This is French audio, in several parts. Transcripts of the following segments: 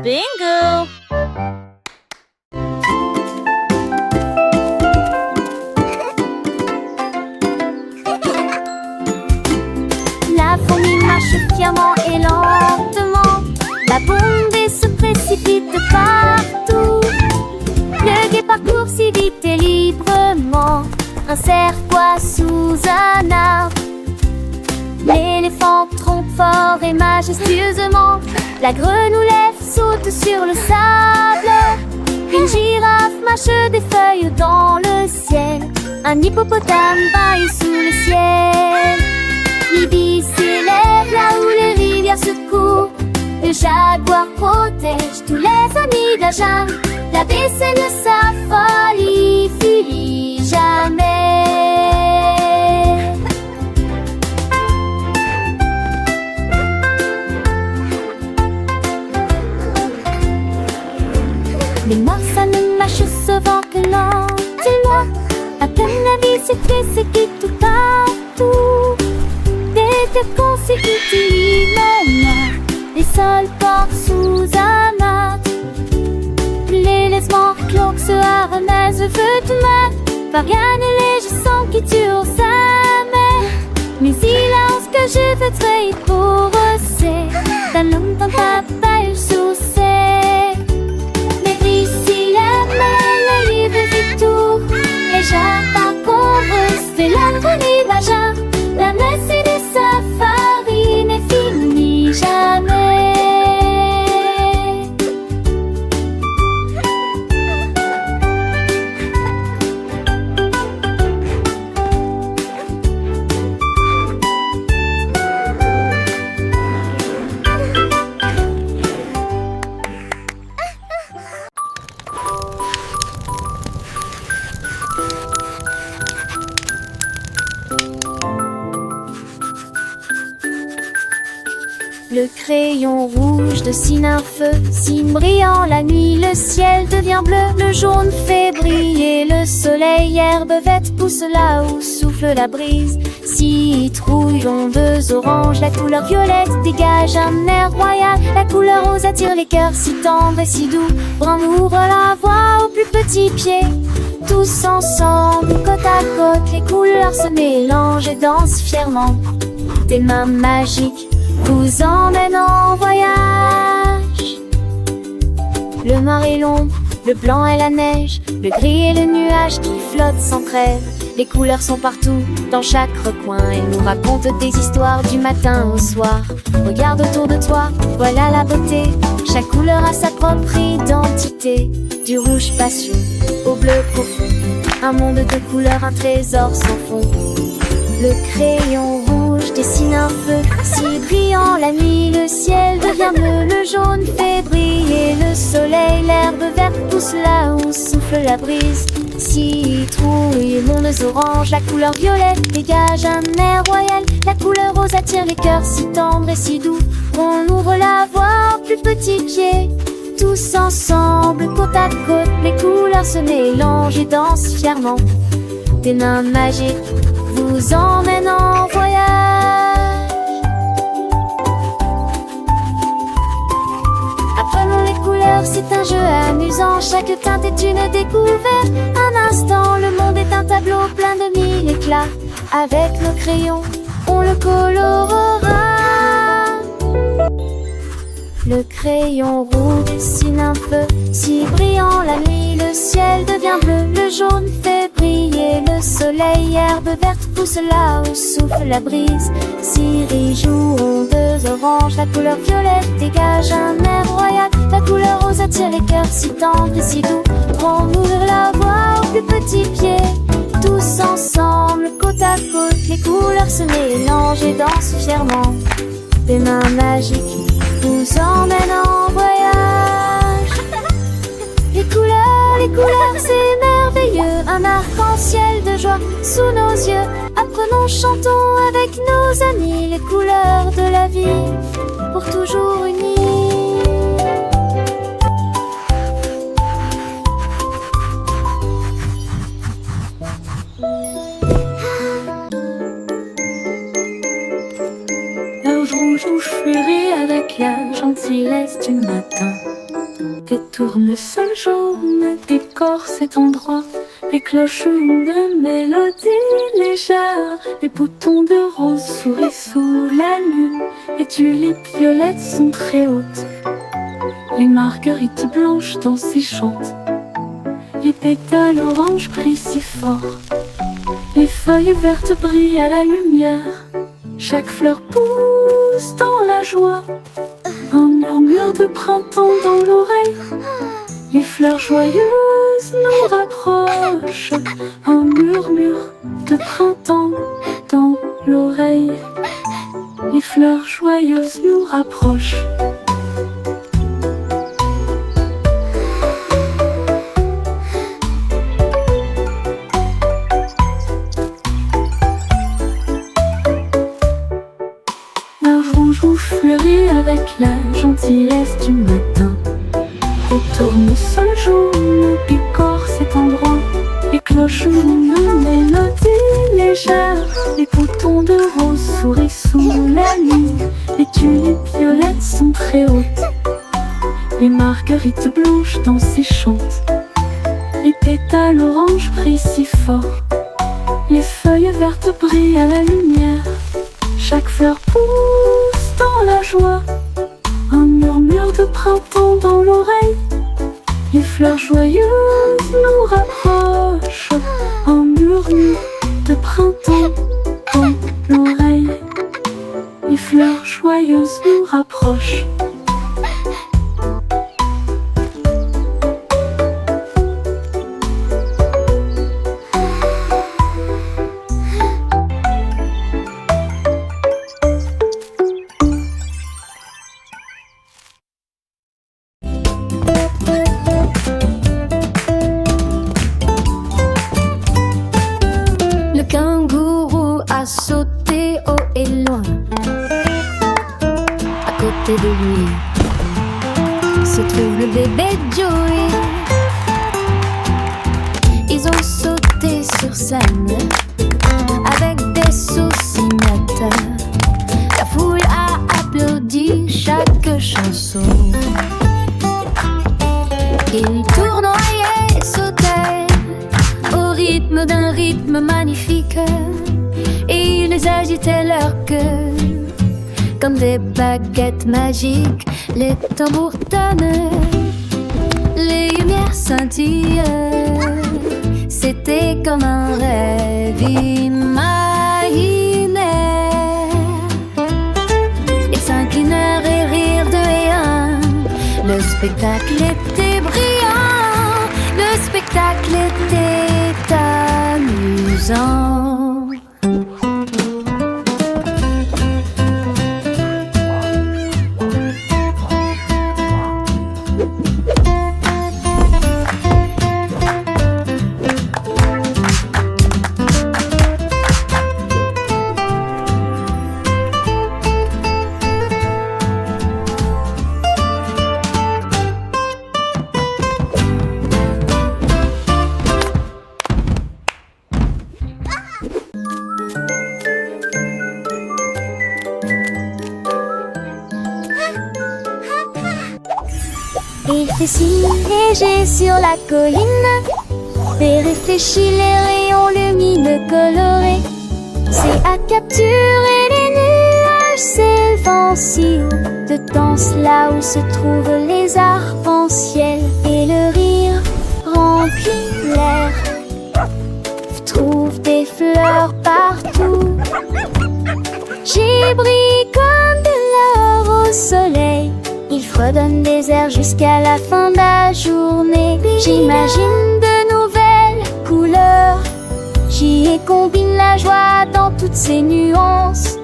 Bingo! La fourmi marche fièrement et lentement. La bombée se précipite partout. Le guépard court si vite et librement. Un cerf-voix sous un arbre. L'éléphant trompe fort et majestueusement. La grenouillette saute sur le sable. Une girafe mâche des feuilles dans le ciel. Un hippopotame baille sous le ciel. L'ibis s'élève là où les rivières se courent. Le jaguar protège tous les amis de la jungle. La baisselle de sa folie finit jamais. Les morsanes mâchent ce vent que lentement. À peine la vie s'est quitte tout partout. Des têtes consécutivement. Les sols portent sous un mat. Les laissements cloques se harnaisent le feu de mat. Variane et léger sang qui tue sa mère. Mais silence que je veux trahir pour c'est d'un homme dans ta paille sous sec. Mais ici la main, le livre vit tout. Et j'encombre, c'est l'agonie d'Aja. La messe et de sa farine est finie jamais. Le crayon rouge dessine un feu, signe brillant la nuit, le ciel devient bleu, le jaune fait briller le soleil, herbe verte pousse là où souffle la brise, citrouille, ondeuse, orange, la couleur violette dégage un air royal, la couleur rose attire les cœurs si tendres et si doux, brun ouvre la voie aux plus petits pieds, tous ensemble, côte à côte, les couleurs se mélangent et dansent fièrement, tes mains magiques vous emmène en voyage. Le noir et l'ombre, le blanc et la neige, le gris et le nuage qui flottent sans trêve. Les couleurs sont partout, dans chaque recoin. Elles nous racontent des histoires du matin au soir. Regarde autour de toi, voilà la beauté. Chaque couleur a sa propre identité. Du rouge passion au bleu profond. Un monde de couleurs, un trésor sans fond. Le crayon rouge dessine un feu, si brillant la nuit, le ciel devient bleu, le jaune fait briller le soleil, l'herbe verte pousse là où souffle la brise, citrouille, mondes orange, la couleur violette dégage un air royal, la couleur rose attire les cœurs si tendres et si doux, on ouvre la voie aux plus petits pieds, tous ensemble, côte à côte, les couleurs se mélangent et dansent fièrement, des mains magiques vous emmène en voyage. Apprenons les couleurs, c'est un jeu amusant. Chaque teinte est une découverte. Un instant, le monde est un tableau plein de mille éclats. Avec nos crayons, on le colorera. Le crayon rouge dessine un feu, si brillant la nuit, le ciel devient bleu, le jaune fait briller le soleil, herbe verte pousse là où souffle la brise, ciris joue, ondeuse orange, la couleur violette dégage un air royal, la couleur rose attire les cœurs si tendres et si doux, on ouvre la voie aux plus petits pieds, tous ensemble, côte à côte, les couleurs se mélangent et dansent fièrement, des mains magiques vous emmène en voyage. Les couleurs, c'est merveilleux. Un arc-en-ciel de joie sous nos yeux. Apprenons, chantons avec nos amis les couleurs de la vie pour toujours unies. Rouge ou ferré avec la gentillesse du matin. Des tournesols jaunes décorent cet endroit. Les cloches ont de mélodies légères. Les boutons de rose sourient sous la lune. Les tulipes violettes sont très hautes. Les marguerites blanches dansent et chantent. Les pétales oranges brillent si fort. Les feuilles vertes brillent à la lumière. Chaque fleur pousse dans la joie. Un murmure de printemps dans l'oreille. Les fleurs joyeuses nous rapprochent. Un murmure de printemps dans l'oreille. Les fleurs joyeuses nous rapprochent. Fleurit avec la gentillesse du matin. Les tournesols jaunes décorent cet endroit. Les cloches ont une mélodie légère. Les boutons de rose sourient sous la lune. Les tulipes violettes sont très hautes. Les marguerites blanches dansent et chantent. Les pétales oranges brillent si fort. Les feuilles vertes brillent à la lumière. Chaque fleur pousse dans la joie. Un murmure de printemps dans l'oreille. Les fleurs joyeuses nous rapprochent. Un murmure de printemps dans l'oreille. Les fleurs joyeuses nous rapprochent. Sauter haut et loin. À côté de lui se trouve le bébé Joey. Ils ont sauté sur scène avec des saucinateurs. La foule a applaudi chaque chanson. Ils tournoyaient, sautaient au rythme d'un rythme magnifique. Et ils agitaient leur queue comme des baguettes magiques. Les tambours tonnent, les lumières scintillent. C'était comme un rêve imaginaire. Ils s'inclinèrent et rirent deux et un. Le spectacle était brillant. Le spectacle était amusant. Il fait si léger sur la colline, fait réfléchir les rayons lumineux colorés. C'est à capturer les nuages s'élevant si haut, de danse là où se trouvent les arcs-en-ciel. Et le rire remplit l'air, trouve des fleurs partout. J'y brille comme de l'or au soleil. Il fredonne des airs jusqu'à la fin de la journée. J'imagine de nouvelles couleurs. J'y ai combine la joie dans toutes ses nuances.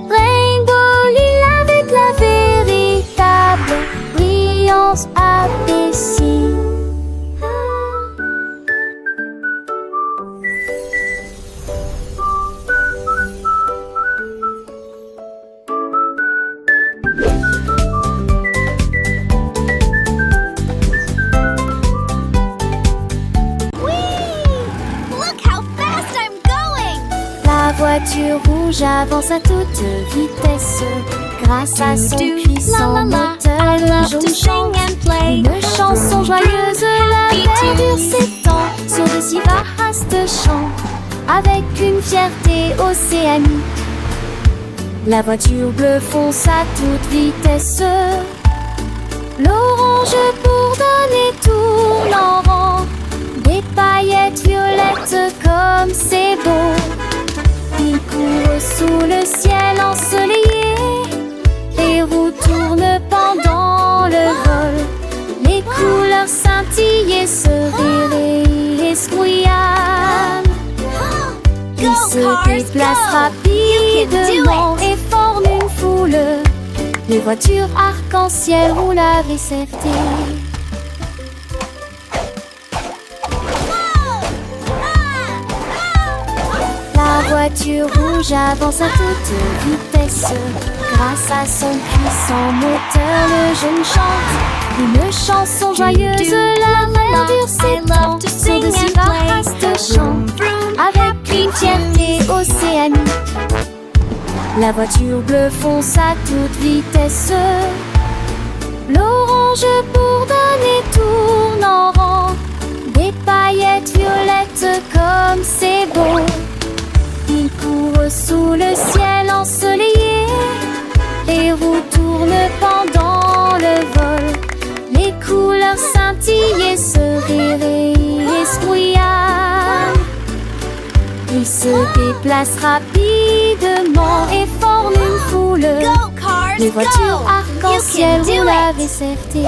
Rainbow lila avec la véritable brillance apaisée. La voiture rouge avance à toute vitesse, Grâce à son puissant moteur, le jaune chante une chanson joyeuse. La verdure s'étend sur de si vastes champs, avec une fierté océanique. La voiture bleue fonce à toute vitesse. L'orange bourdonne et tourne en rond, des paillettes violettes comme c'est beau. Il court sous le ciel ensoleillé, les roues tournent pendant le vol. Les couleurs scintillent, ce rire escouillable. Il se déplace rapidement et forme une foule. Les voitures arc-en-ciel roulent avec certé. La voiture rouge avance à toute vitesse. Grâce à son puissant moteur, le jeune chante une chanson joyeuse. La verdure s'étend sur de si vastes champs, avec une fierté océanique. La voiture bleue fonce à toute vitesse. L'orange bourdonne et tourne en rond, des paillettes violettes comme c'est beau. Il court sous le ciel ensoleillé, les roues tournent pendant le vol. Les couleurs scintillent, ce rire escouillable. Il se déplace rapidement et forme une foule. Les voitures arc-en-ciel roulent avec certé.